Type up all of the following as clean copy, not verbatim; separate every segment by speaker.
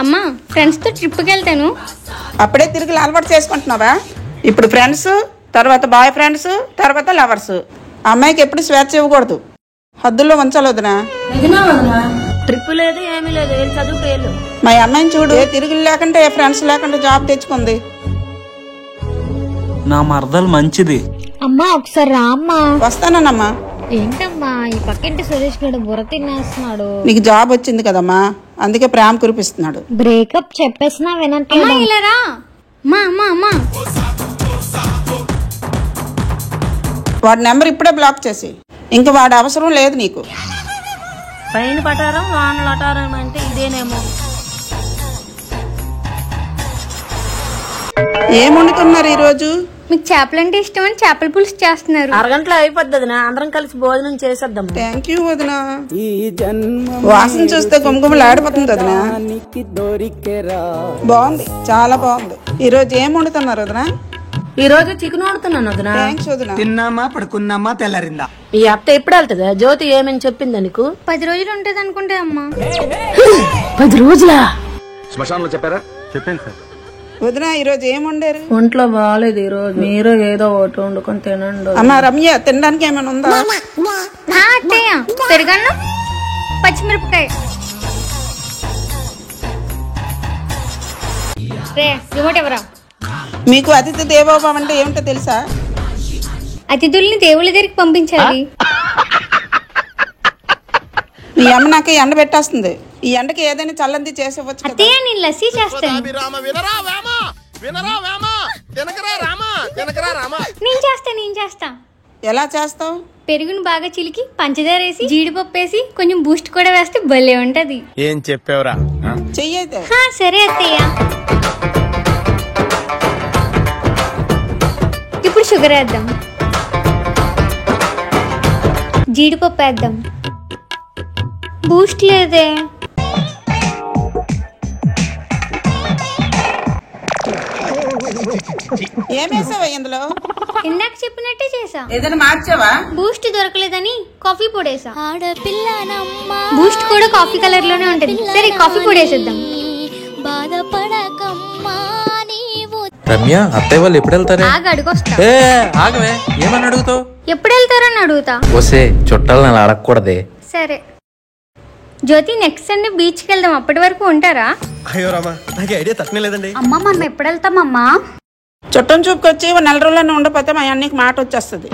Speaker 1: అమ్మా ఫ్రెండ్స్తో ట్రిప్కి వెళ్తాను.
Speaker 2: అప్పుడే తిరిగి అలవాటు చేసుకుంటున్నావా? ఇప్పుడు ఫ్రెండ్స్, తర్వాత బాయ్ ఫ్రెండ్స్, తర్వాత లవర్స్. అమ్మాయికి ఎప్పుడు స్వేచ్ఛ ఇవ్వకూడదు, హద్దుల్లో ఉంచాలి వదినా.
Speaker 3: ట్రిప్ లేదు ఏమీ లేదు, చదువుకు.
Speaker 2: మా అమ్మాయిని చూడు, ఏ తిరుగులు లేకుండా ఏ ఫ్రెండ్స్ లేకుండా జాబ్ తెచ్చుకుంది.
Speaker 4: నా మరదలు మంచిది.
Speaker 1: అమ్మా ఒకసారి రా అమ్మా.
Speaker 2: వస్తానమ్మా.
Speaker 1: ఏంటమ్మా ఈ పక్కింటి సురేష్ గడు బుర్ర తినేస్తున్నాడు.
Speaker 2: నీకు జాబ్ వచ్చింది కదమ్మా, అందుకే ప్రేమ కురిపిస్తున్నాడు.
Speaker 1: బ్రేకప్ చెప్పేసినా వినట్లేదు. ఇలా రా అమ్మా అమ్మా అమ్మా.
Speaker 2: వాడి నెంబర్ ఇప్పుడే బ్లాక్ చేసి, ఇంక వాడి అవసరం లేదు నీకు.
Speaker 3: పైన పటారం వానలు అటారం అంటే ఇదేనేమో.
Speaker 2: ఏం వండుతున్నారు ఈరోజు?
Speaker 1: మీకు చేపలు అంటే ఇష్టం అని చేపల పులుసు చేస్తున్నారు.
Speaker 3: అరగంటలో అయిపోద్ది, అందరం కలిసి భోజనం చేసేద్దాం.
Speaker 2: థ్యాంక్ యూ వదినా. వాసన చూస్తే గుమగుమలు ఆడిపోతుంది వదినా. బాగుంది, చాలా బాగుంది. ఈరోజు ఏం వండుతున్నారు వదినా?
Speaker 3: ఈ రోజు చికెన్ వండుతున్నాను వదినా.
Speaker 2: థ్యాంక్స్ వదినా.
Speaker 4: తిన్నామా పడుకున్నామా తెల్లారిందా?
Speaker 3: ఈ అత్త ఎప్పుడు వెళ్తుందా? జ్యోతి ఏమని చెప్పిందా నీకు?
Speaker 1: 10 రోజులు ఉంటది అనుకుంటే అమ్మా.
Speaker 3: 10 రోజులా?
Speaker 5: శ్మశానంలో చెప్పారా? చెప్పాను సార్.
Speaker 2: వదినా ఈరోజు ఏం వండారు?
Speaker 3: ఒంట్లో బాగాలేదు ఈ రోజు, మీరు ఏదో ఒకటి వండుకొని తినండి.
Speaker 2: అమ్మా రమ్య, తినడానికి ఏమైనా ఉందా?
Speaker 1: అత్తయ్య పెరుగన్నం, పచ్చిమిరపకాయ. రిమోట్ ఎవరా?
Speaker 2: మీకు అతిథి దేవోభవ అంటే ఏమిటో తెలుసా?
Speaker 1: అతిథుల్ని దేవుళ్ళ దగ్గరికి పంపించాలి.
Speaker 2: నీ అమ్మ నాకు ఎండ పెట్టేస్తుంది. ఈ ఎండకి ఏదైనా చల్లంది చేసేవచ్చు.
Speaker 1: అత్తయ్య నేను లస్సీ చేస్తాను. నేను చేస్తా.
Speaker 2: ఎలా చేస్తావు?
Speaker 1: పెరుగును బాగా చిలికి, పంచదార వేసి, జీడిపప్పు వేసి, కొంచెం బూస్ట్ కూడా వేస్తే భలే ఉంటది.
Speaker 5: ఏం చెప్పావురా?
Speaker 2: చెయ్యైతే.
Speaker 1: సరే అత్తయ్య. ఇప్పుడు షుగర్ వేద్దాం, జీడిపప్పు వేద్దాం. బూస్ట్ లేదే.
Speaker 2: ఏమేసావా ఇందులో?
Speaker 1: ఇందాక చెప్పినట్టే చేసా.
Speaker 2: ఏదైనా మార్చావా?
Speaker 1: బూస్ట్ దొరకలేదని కాఫీ పొడేసా. బూస్ట్ కూడా కాఫీ కలర్ లోనే ఉంటది. సరే కాఫీ పొడేసేద్దాం.
Speaker 6: రమ్య, అత్తయ్య వాళ్ళు ఎప్పుడు వెళ్తారే?
Speaker 1: అడుగొస్తా.
Speaker 6: ఆగవే, ఏమని అడుగుతావు?
Speaker 1: ఎప్పుడు వెళ్తారని అడుగుతా.
Speaker 6: వస్తే చుట్టాలు నన్ను అడగకూడదే.
Speaker 1: సరే జ్యోతి, నెక్స్ట్ సండే బీచ్ కి వెళ్దాం. అప్పటి వరకు ఉంటారా?
Speaker 5: అయ్యో రామా, నాకు ఐడియా తక్కువ లేదండి.
Speaker 1: అమ్మా మనం ఎప్పుడు వెళ్తామమ్మా?
Speaker 2: చుట్టం చూపుకొచ్చి 4 రోజుల్లో ఉండకపోతే మా అన్నకి మాట వచ్చేస్తుంది.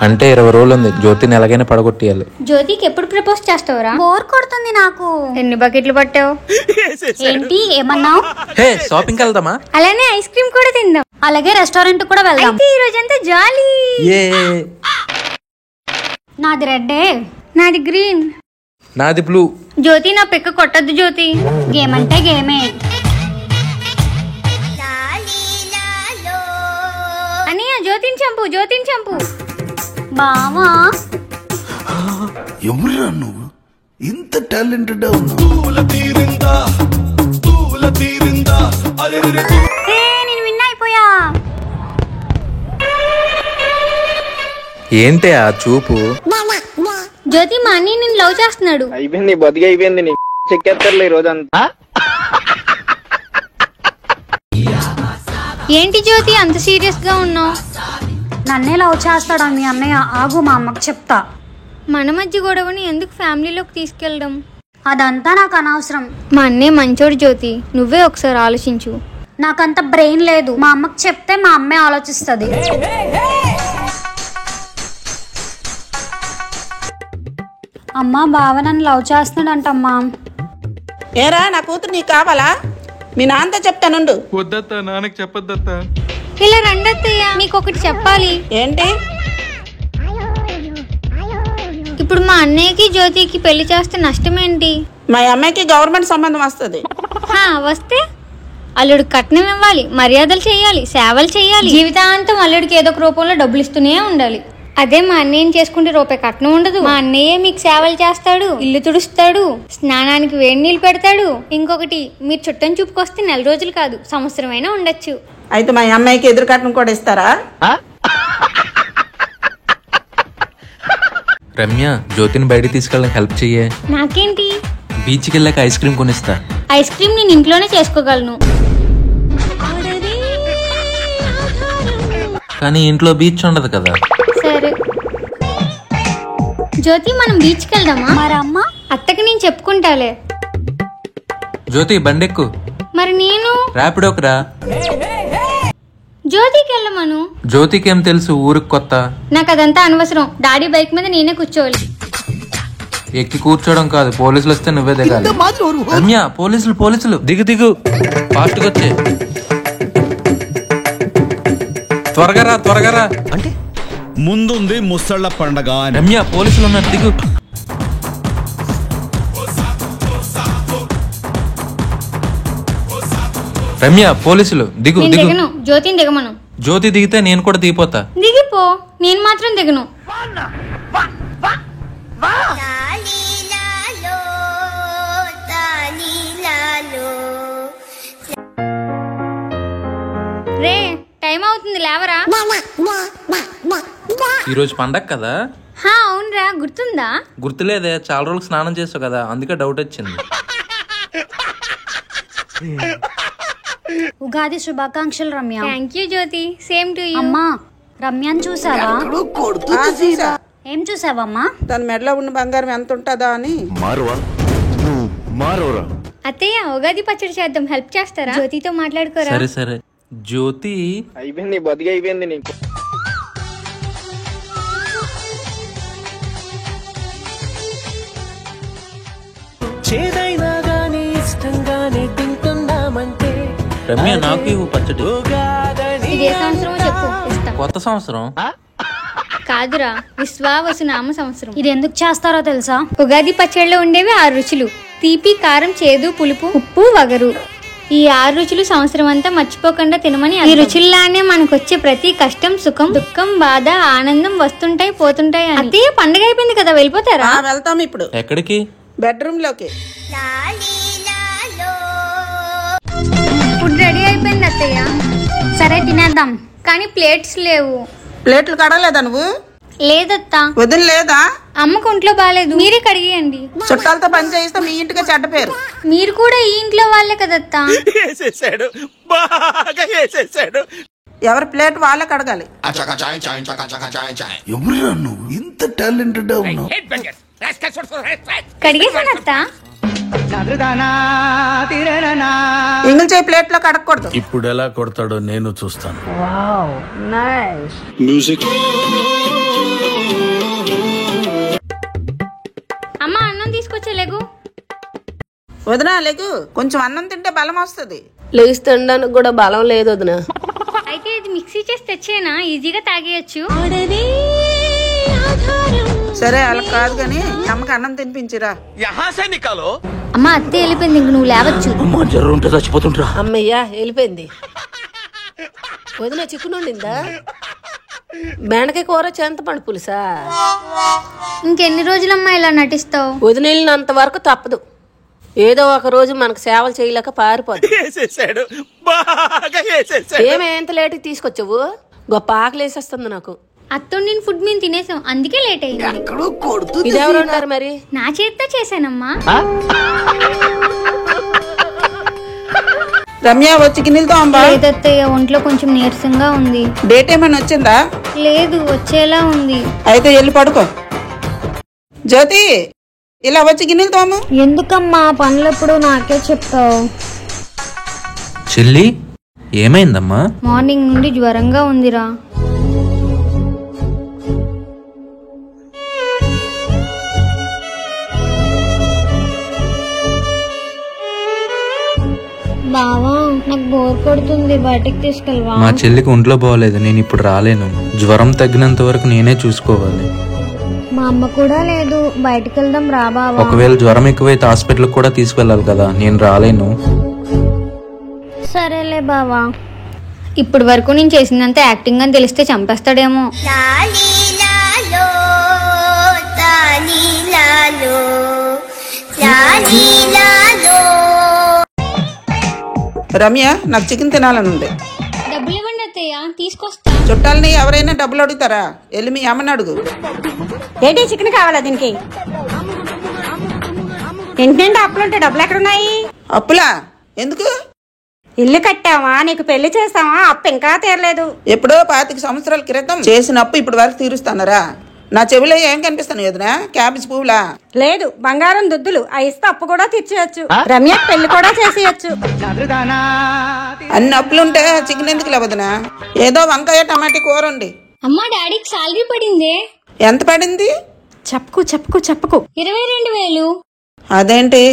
Speaker 6: అంటే 20 రోజులు ఉంది. జ్యోతిని ఎలాగైనా పడగొట్టియాలి.
Speaker 1: జ్యోతికి ఎప్పుడు ప్రపోజ్ చేస్తావురా? బోర్ కొడుతుంది నాకు. ఎన్ని బకెట్లు పట్టావు? ఏంటి ఏమన్నావు?
Speaker 6: హే, షాపింగ్ వెళ్దామా?
Speaker 1: అలానే ఐస్ క్రీమ్ కూడా తిందాం. అలాగే రెస్టారెంట్ కూడా వెళ్దాం. ఈ రోజంతా జాలీ. నాది రెడ్, నాది గ్రీన్,
Speaker 6: నాది బ్లూ.
Speaker 1: జ్యోతి నా పిక్క కొట్టద్దు జ్యోతి. గేమ్ అంటే గేమే. అనియా జ్యోతిని చంపు, జ్యోతిని చంపు. బావా
Speaker 7: ఎవరురా నువ్వు? ఇంత టాలెంటెడ్
Speaker 1: నేను విన్ అయిపోయా.
Speaker 6: ఏంటి ఆ చూపు?
Speaker 1: జ్యోతి మా అన్నయ్య నేను లవ్ చేస్తున్నాడు.
Speaker 5: అయిపోయింది, బతికి అయిపోయింది. నీ చెక్కేస్తారులే ఈ రోజంతా.
Speaker 1: ఏంటి జ్యోతి అంత సీరియస్ గా ఉన్నావు?
Speaker 8: నన్నే లవ్ చేస్తాడా మీ అన్నయ్య? ఆగు, మా అమ్మకి చెప్తా.
Speaker 1: మన మధ్య గొడవని ఎందుకు ఫ్యామిలీలోకి తీసుకెళ్ళడం?
Speaker 8: అదంతా నాకు అనవసరం.
Speaker 1: మా అన్నయ్య మంచోడు జ్యోతి, నువ్వే ఒకసారి ఆలోచించు.
Speaker 8: నాకంత బ్రెయిన్ లేదు. మా అమ్మకి చెప్తే మా అమ్మే ఆలోచిస్తుంది. అమ్మా, బావ నన్ను లవ్ చేస్తున్నాడంటమ్మా.
Speaker 2: ఏరా, నా కూతురు నీకు కావాలా? మీ నాన్నతో చెప్తానుండు.
Speaker 6: వద్దత్తా, నాన్నకి చెప్పొద్దత్తా.
Speaker 1: ఇలా రండత్తయ్య, మీకు ఒకటి చెప్పాలి.
Speaker 2: ఏంటి?
Speaker 1: ఇప్పుడు మా అన్నయ్యకి జ్యోతికి పెళ్లి చేస్తే నష్టం ఏంటి?
Speaker 2: మా అమ్మాయికి గవర్నమెంట్ సంబంధం వస్తుంది.
Speaker 1: వస్తే అల్లుడు కట్నం ఇవ్వాలి, మర్యాదలు చేయాలి, సేవలు చేయాలి. జీవితాంతం అల్లుడికి ఏదో ఒక రూపంలో డబ్బులు ఇస్తూనే ఉండాలి. అదే మా అన్నయ్యని చేసుకుంటే రూపాయి కట్నం ఉండదు. మా అన్నయ్య మీకు సేవలు చేస్తాడు, ఇల్లు తుడుస్తాడు, స్నానానికి వేడి నీళ్ళు పెడతాడు. ఇంకొకటి, మీరు చుట్టం చూపుకొస్తే 4 రోజులు కాదు, సంవత్సరం అయినా ఉండొచ్చు.
Speaker 2: అయితే మా అమ్మాయికి ఎదురు కట్నం కూడా ఇస్తారా?
Speaker 6: రమ్య, జ్యోతిని బయటికి తీసుకెళ్ళడానికి హెల్ప్ చెయ్యే.
Speaker 1: నాకేంటి?
Speaker 6: బీచ్కి వెళ్ళాక ఐస్ క్రీమ్ కొనిస్తా.
Speaker 1: ఐస్ క్రీమ్ నేను ఇంట్లోనే చేసుకోగలను.
Speaker 6: కానీ ఇంట్లో బీచ్ ఉండదు కదా.
Speaker 1: సరే జ్యోతి, మనం బీచ్కి వెళ్దామా?
Speaker 8: మరి అమ్మ?
Speaker 1: అత్తకి నేను చెప్పుకుంటాలే.
Speaker 6: జ్యోతి బండెక్కు.
Speaker 1: మరి నేను
Speaker 6: ర్యాపిడోకి రా.
Speaker 1: జ్యోతికి వెళ్ళమను.
Speaker 6: జ్యోతికి ఏం తెలుసు, ఊరికి కొత్త.
Speaker 1: నాకు అదంతా అనవసరం. డాడీ బైక్ మీద నేనే కూర్చోవాలి.
Speaker 6: ఎక్కి కూర్చోవడం కాదు, పోలీసులు వస్తే నువ్వే దిగాలి. రమ్య, పోలీసులు దిగు దిగు, ఫాస్ట్గా వచ్చే. త్వరగా రా.
Speaker 5: అంటే ముందుంది ముసళ్ళ పండగ.
Speaker 6: రమ్య, పోలీసులు ఉన్నారు, దిగు. రమ్య, పోలీసులు దిగు
Speaker 1: నేను
Speaker 6: దిగు.
Speaker 1: దిగను. జ్యోతిని దిగమను.
Speaker 6: జ్యోతి దిగితే నేను కూడా దిగిపోతా.
Speaker 1: దిగిపో, నేను మాత్రం దిగను. రే, టైం అవుతుంది, లేవరా.
Speaker 6: ఈరోజు పండగ కదా.
Speaker 1: అవునరా, గుర్తుందా?
Speaker 6: గుర్తులేదే, చాలా రోజులు స్నానం చేస్తావు కదా, అందుకే డౌట్ వచ్చింది.
Speaker 8: ఉగాది శుభాకాంక్షలు Ramya.
Speaker 1: Thank you Jyothi, same to you.
Speaker 8: అమ్మా, రమ్యని చూసావా?
Speaker 2: చూసా.
Speaker 8: ఏం చూసావమ్మా?
Speaker 2: దాని మెడలో ఉన్న బంగారం ఎంత ఉంటుందా అని.
Speaker 1: అత్తయ్య, ఉగాది పచ్చడి చేద్దాం, హెల్ప్ చేస్తారా? జ్యోతితో మాట్లాడుకోరా.
Speaker 6: సరే జ్యోతి.
Speaker 5: అయిపోయింది, బతికి అయిపోయింది నీకు.
Speaker 6: రమ్య, నాకు ఇవ్వు పచ్చడి.
Speaker 1: ఇది ఏ సంవత్సరమో చెప్పు, ఇస్తా.
Speaker 6: కొత్త సంవత్సరం
Speaker 1: కాదురా, విశ్వావసునామ సంవత్సరం.
Speaker 8: ఇది ఎందుకు చేస్తారో తెలుసా?
Speaker 1: ఉగాది పచ్చడిలో ఉండేవి 6 రుచులు: తీపి, కారం, చేదు, పులుపు, ఉప్పు, వగరు. ఈ 6 రుచులు సంవత్సరం అంతా మర్చిపోకుండా తినమని. ఈ రుచుల్లానే మనకొచ్చే ప్రతి కష్టం, సుఖం, దుఃఖం, బాధ, ఆనందం వస్తుంటాయి, పోతుంటాయి. అత్తయ్య, పండగ అయిపోయింది కదా, వెళ్ళిపోతారా?
Speaker 2: వెళ్తాం ఇప్పుడు.
Speaker 6: ఎక్కడికి?
Speaker 2: బెడ్రూమ్ లోకి.
Speaker 1: ఫుడ్ రెడీ అయిపోయింది అత్తయ్య.
Speaker 8: సరే, తినేద్దాం.
Speaker 1: కానీ ప్లేట్స్ లేవు.
Speaker 2: ప్లేట్లు కడగలేదా నువ్వు?
Speaker 1: లేదత్తా.
Speaker 2: వదిన లేదా?
Speaker 1: అమ్మకు ఒంట్లో బాగాలేదు, మీరే కడిగేయండి.
Speaker 2: చుట్టాలతో పని చేయిస్తే మీ ఇంటికి చెడ్డ పేరు.
Speaker 1: మీరు కూడా ఈ ఇంట్లో వాళ్ళే కదత్తా.
Speaker 2: ఎవరి ప్లేట్ వాళ్ళే కడగాలి.
Speaker 7: ఎవరురా నువ్వు ఇంత టాలెంటెడ్ ఉన్నావు?
Speaker 1: కడిగేసాను అత్తా.
Speaker 2: ఇంగిల్ చేయి ప్లేట్ లో కడగకూడదు.
Speaker 7: ఇప్పుడు ఎలా కొడతాడో నేను చూస్తాను.
Speaker 1: అమ్మ, అన్నం తీసుకొచ్చే లేగు.
Speaker 2: వదినా లేకు, కొంచెం అన్నం తింటే బలం వస్తుంది.
Speaker 3: లేచి తినడానికి కూడా బలం లేదు వదిన.
Speaker 1: అయితే ఇది మిక్సీ చేసి తెచ్చేనా, ఈజీగా తాగేయచ్చు.
Speaker 2: సరే, అలా కాదు గాని అమ్మకి అన్నం తినిపించిరా.
Speaker 1: అమ్మ, అత్తే వెళ్ళిపోయింది, ఇంక నువ్వు లేవచ్చు.
Speaker 3: అమ్మయ్యా, వెళ్ళిపోయింది. వదిన చిక్కును వండిందా? బెండకాయ కూర, చింతపండు పులుసా?
Speaker 1: ఇంకెన్ని రోజులమ్మా ఇలా నటిస్తావు?
Speaker 3: వదిన వెళ్ళినంత వరకు తప్పదు. ఏదో ఒక రోజు మనకు సేవలు చేయలేక పారిపోదు. ఏమేంత లేటుకి తీసుకొచ్చావు? గొప్ప ఆకలి వేసేస్తుంది నాకు.
Speaker 1: అత్తోండిన ఫుడ్ మేము తినేసాం, అందుకే లేట్ అయింది.
Speaker 3: ఇదెవరు ఉంటారు మరి?
Speaker 1: నా చేత్తో చేశానమ్మా.
Speaker 2: రమ్య, వచ్చి గిన్నెలతో అమ్మా.
Speaker 1: లేదత్తయ్య, ఒంట్లో కొంచెం నీరసంగా ఉంది.
Speaker 2: డేట్ ఏమైనా వచ్చిందా?
Speaker 1: లేదు, వచ్చేలా ఉంది.
Speaker 2: అయితే వెళ్ళి పడుకో. జ్యోతి, ఇలా వచ్చి గిన్నెలతో అమ్ము.
Speaker 8: ఎందుకమ్మా పనులప్పుడు నాకే చెప్తావు?
Speaker 6: చెల్లి, ఏమైందమ్మా?
Speaker 1: మార్నింగ్ నుండి జ్వరంగా ఉందిరా. బావా, నాకు బోర్ కొడుతుంది, బయటకు తీసుకెళ్ళవా?
Speaker 6: మా చెల్లికి ఒంట్లో బాగోలేదు, నేను ఇప్పుడు రాలేను. జ్వరం తగ్గినంత వరకు నేనే చూసుకోవాలి.
Speaker 8: మా అమ్మ కూడా లేదు, బయటకు వెళ్దాం రా బావా.
Speaker 6: ఒకవేళ జ్వరం ఎక్కువైతే హాస్పిటల్కి కూడా తీసుకెళ్ళాలి కదా, నేను రాలేను.
Speaker 8: సరేలే బావా.
Speaker 1: ఇప్పటి వరకు నేను చేసినంత యాక్టింగ్ అని తెలిస్తే చంపేస్తాడేమో.
Speaker 2: రమ్య, నాకు చికెన్ తినాలని ఉంది.
Speaker 1: డబ్బులు ఇవ్వండి అత్తయ్య, తీసుకొస్తా.
Speaker 2: చుట్టాలని ఎవరైనా డబ్బులు అడుగుతారా? వెళ్ళి మీ అమ్మని అడుగు.
Speaker 8: ఏంటి చికెన్ కావాలా దీనికి? ఏంటంటే అప్పులుంటే డబ్బులు ఎక్కడున్నాయి?
Speaker 2: అప్పులా ఎందుకు?
Speaker 8: ఇల్లు కట్టావా, నీకు పెళ్లి చేస్తావా, అప్పు ఇంకా తీరలేదు.
Speaker 2: ఎప్పుడో 25 సంవత్సరాల క్రితం చేసిన అప్పు ఇప్పుడు వరకు తీరుస్తానరా? నా చెవిలో ఏం కనిపిస్తాను వదినా? క్యాబేజ్ పువ్వులా?
Speaker 8: లేదు, బంగారం దుద్దులు ఇస్తే అప్పు కూడా తీర్చేయచ్చు. రమ్య పెళ్లి కూడా చేసేయచ్చు.
Speaker 2: అన్ని అప్పులుంటే చికెన్ ఎందుకు లేవదునా? ఏదో వంకాయ టమాటా కూర ఉండి.
Speaker 1: అమ్మా డాడీకి సాలరీ పడిందే.
Speaker 2: ఎంత పడింది?
Speaker 8: చెప్పుకు చెప్పుకు చెప్పుకు
Speaker 1: 22,000.
Speaker 2: అదేంటి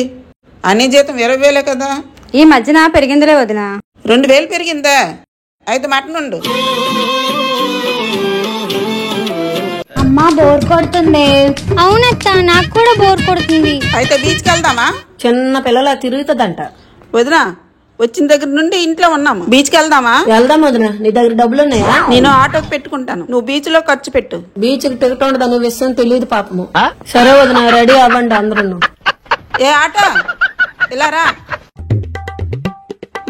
Speaker 2: అన్ని జీతం 20,000 కదా?
Speaker 8: ఈ మధ్యన పెరిగిందిలే వదినా.
Speaker 2: 2,000 పెరిగిందా? అయితే మటన్ ఉండు.
Speaker 1: అమ్మా బోర్ కొడుతుంది. అవునత్త, నాకు కూడా బోర్ కొడుతుంది.
Speaker 2: అయితే బీచ్కి వెళ్దామా?
Speaker 3: చిన్న పిల్లల తిరుగుతుందంట.
Speaker 2: వదినా వచ్చిన దగ్గర నుండి ఇంట్లో ఉన్నాము. బీచ్కి వెళ్దామా?
Speaker 3: వెళ్దాం వదిన. నీ దగ్గర డబ్బులు ఉన్నాయా?
Speaker 2: నేను ఆటోకి పెట్టుకుంటాను, నువ్వు బీచ్ లో ఖర్చు పెట్టు.
Speaker 3: బీచ్ కి టికెట్ ఉండదు అనే విషయం తెలియదు పాపము. సరే వదిన, రెడీ అవ్వండి అందరూ.
Speaker 2: ఏ ఆటో ఇలా రా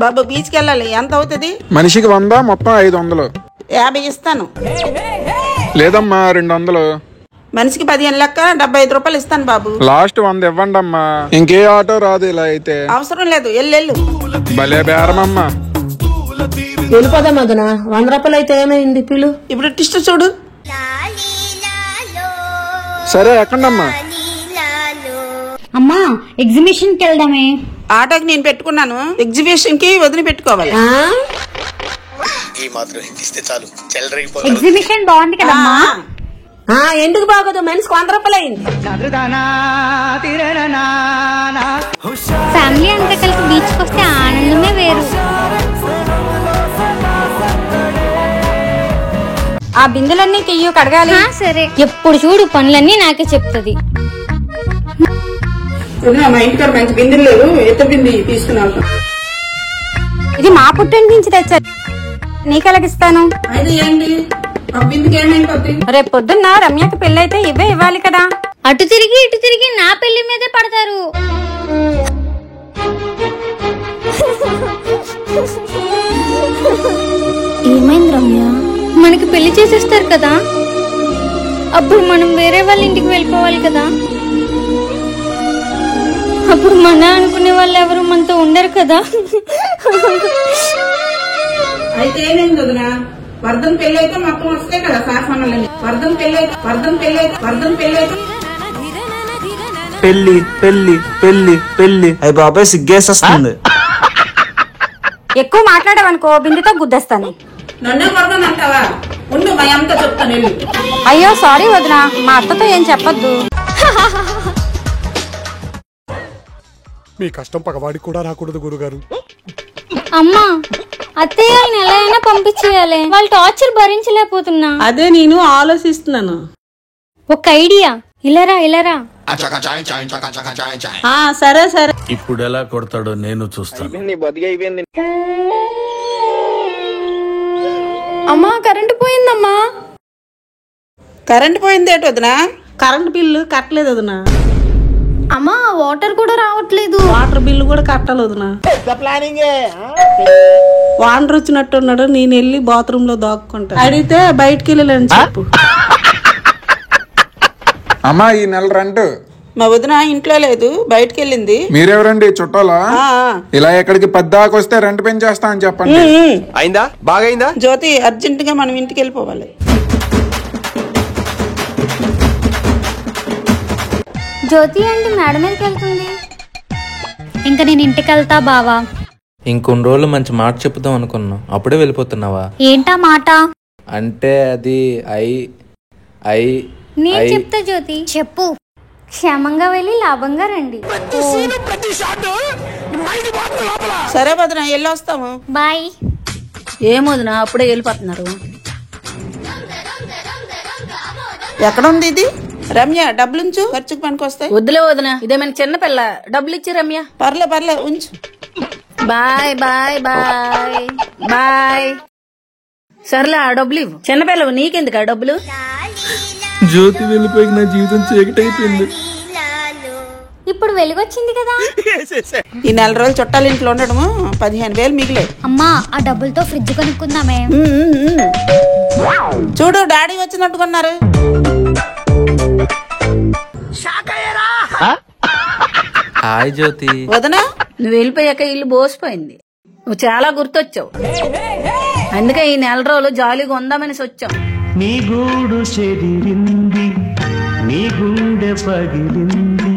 Speaker 2: బాబు, బీచ్కి వెళ్ళాలి. ఎంత అవుతుంది?
Speaker 9: మనిషికి 100, మొత్తం 500.
Speaker 2: 50 ఇస్తాను.
Speaker 9: లేదమ్మా 200.
Speaker 2: మనిషికి 15 లెక్క 75 రూపాయలు ఇస్తాను బాబు.
Speaker 9: లాస్ట్ 100 ఇవ్వండి అమ్మా. ఇంకే ఆటో రాదు ఇలా అయితే.
Speaker 2: అవసరం లేదు, ఎల్లెళ్ళు.
Speaker 9: భలే బేరమమ్మా.
Speaker 3: వెళ్ళిపోదాం వదిన. 100 రూపాయలు అయితే ఏమైంది? పిలు.
Speaker 2: ఇప్పుడు టిస్ట్ చూడు.
Speaker 9: సరే ఎక్కండమ్మా.
Speaker 8: అమ్మా ఎగ్జిబిషన్ కి వెళ్దామే.
Speaker 2: ఆటోకి నేను పెట్టుకున్నాను, ఎగ్జిబిషన్ కి వదిలి పెట్టుకోవాలి.
Speaker 8: ఎగ్జిబిషన్ బాగుంది కదమ్మా.
Speaker 3: ఎందుకు బాగోదు? మనిషికి 100 రూపాయలు అయింది.
Speaker 1: ఫ్యామిలీ అంతా కలిసి బీచ్ కి వస్తే ఆనందమే వేరు.
Speaker 8: ఆ బిందెలన్నీ తీయు, కడగాలి.
Speaker 1: సరే, ఎప్పుడు చూడు పనులన్నీ నాకే చెప్తుంది.
Speaker 2: మా ఇంటికాడ మంచి బిందెలు లేవు, ఎత్త బింది తీసుకున్నాను.
Speaker 8: ఇది మా పుట్టింటి నుంచి తెచ్చా, నీకెలాగిస్తాను?
Speaker 2: అది ఏంటి ఆ బిందెకి ఏమైపోతుంది?
Speaker 8: రేపు పొద్దున్న రమ్యకి పెళ్లి అయితే ఇవే ఇవ్వాలి కదా.
Speaker 1: అటు తిరిగి ఇటు తిరిగి నా పెళ్లి మీదే పడతారు. ఏమైంది రమ్య? మనకి పెళ్లి చేసేస్తారు కదా, అప్పుడు మనం వేరే వాళ్ళ ఇంటికి వెళ్ళిపోవాలి కదా. అప్పుడు మన అనుకునే వాళ్ళు ఎవరు మనతో ఉండరు కదా.
Speaker 2: అయితే ఏమైంది వదినా? వర్ధం పెళ్లి అయితే మొత్తం వస్తాయి కదా సాఫానాలని. వర్ధం పెళ్లి అయితే
Speaker 4: పెళ్లి పెళ్లి పెళ్లి పెళ్లి అయ్యి బాబాయ్ సిగ్గేసేస్తుంది.
Speaker 8: ఎక్కువ మాట్లాడావనుకో బిందెతో గుద్దేస్తాను.
Speaker 2: నన్నే వర్ధం అంటావా? ఉండు మా అమ్మతో చెప్తాను వెళ్ళి.
Speaker 8: అయ్యో సారీ వదినా, మా అత్తతో ఏం చెప్పొద్దు.
Speaker 9: మీ కష్టం పగవాడికి కూడా రాకూడదు గురుగారు.
Speaker 1: అమ్మా, అత్తయ్యని ఎలా అయినా పంపించేయాలి, వాళ్ళ టార్చర్ భరించలేకపోతున్నా.
Speaker 3: అదే నేను ఆలోచిస్తున్నాను.
Speaker 1: ఒక ఐడియా, ఇలారా ఇలారా.
Speaker 3: సరే సరే.
Speaker 7: ఇప్పుడు ఎలా కొడతాడో నేను చూస్తాను.
Speaker 5: నీ బతికి అయిపోయింది.
Speaker 1: అమ్మా కరెంటు పోయిందమ్మా.
Speaker 2: కరెంట్ పోయింది ఏంటి వదినా?
Speaker 3: కరెంట్ బిల్లు కట్టలేదు వదినా.
Speaker 1: అమ్మా వాటర్ కూడా రావట్లేదు.
Speaker 3: వాటర్ బిల్లు కూడా కట్టాలి వదినా. వానర్ వచ్చినట్టున్నాడు, నేను వెళ్ళి బాత్రూమ్ లో దాక్కుంటా. అడిగితే బయటికి వెళ్ళాలని చెప్పు.
Speaker 9: అమ్మా ఈ నెల రెంట్.
Speaker 2: మా వదిన ఇంట్లో లేదు, బయటకు వెళ్ళింది.
Speaker 9: మీరెవరండి చుట్టాలా? ఇలా ఎక్కడికి పద్దాకొస్తే రెంట్ పెంచేస్తా అని చెప్పండి.
Speaker 5: అయిందా? బాగైందా?
Speaker 2: జ్యోతి అర్జెంట్ గా మనం ఇంటికి వెళ్ళిపోవాలి.
Speaker 1: జ్యోతి అంటే మేడ మీదకి వెళ్తుంది. ఇంకా నేను ఇంటికి వెళ్తా బావా.
Speaker 6: ఇంకొన్ని రోజులు మంచి మాట చెప్తాం అనుకున్నా, అప్పుడే వెళ్ళిపోతున్నావా?
Speaker 1: ఏంటా మాట?
Speaker 6: అంటే అది
Speaker 1: నేను చెప్తా జ్యోతి, చెప్పు. క్షేమంగా వెళ్ళి లాభంగా రండి.
Speaker 2: సరే వదిన వెళ్ళి వస్తాము.
Speaker 1: బాయ్.
Speaker 3: ఏమోదినా అప్పుడే వెళ్ళిపోతున్నారు.
Speaker 2: ఎక్కడ ఉంది ఇది? రమ్య డబ్బులుంచు, ఖర్చుకు పనికొస్తాయి.
Speaker 3: వద్దులే వదినా, ఇదేమైనా చిన్న పిల్ల. డబ్బులు ఇచ్చి రమ్య.
Speaker 2: పర్లే ఉంచు.
Speaker 3: Bye bye bye bye. సర్లే ఆ డబ్బులు ఇవ్వు. చిన్నపిల్లవు, నీకెందుకు ఆ డబ్బులు?
Speaker 6: జ్యోతి వెళ్ళిపోయి నా జీవితం చీకటైపోయింది.
Speaker 1: ఇప్పుడు వెలుగొచ్చింది కదా.
Speaker 2: ఈ 4 రోజులు చుట్టాల ఇంట్లో ఉండడము 15,000 మిగిలే.
Speaker 1: అమ్మా ఆ డబ్బులతో ఫ్రిడ్జ్ కొనుక్కుందామే.
Speaker 2: చూడు డాడీ వచ్చినట్టుకున్నారు.
Speaker 6: హాయ్ జ్యోతి.
Speaker 2: వదనా
Speaker 3: నువ్వు వెళ్ళిపోయాక ఇల్లు బోసిపోయింది. నువ్వు చాలా గుర్తొచ్చావు. అందుకే ఈ నెల రోజులు జాలీగా ఉందామనేసి వచ్చాం.
Speaker 10: నీ గూడు చెదిరింది, నీ గుండె పగిలింది,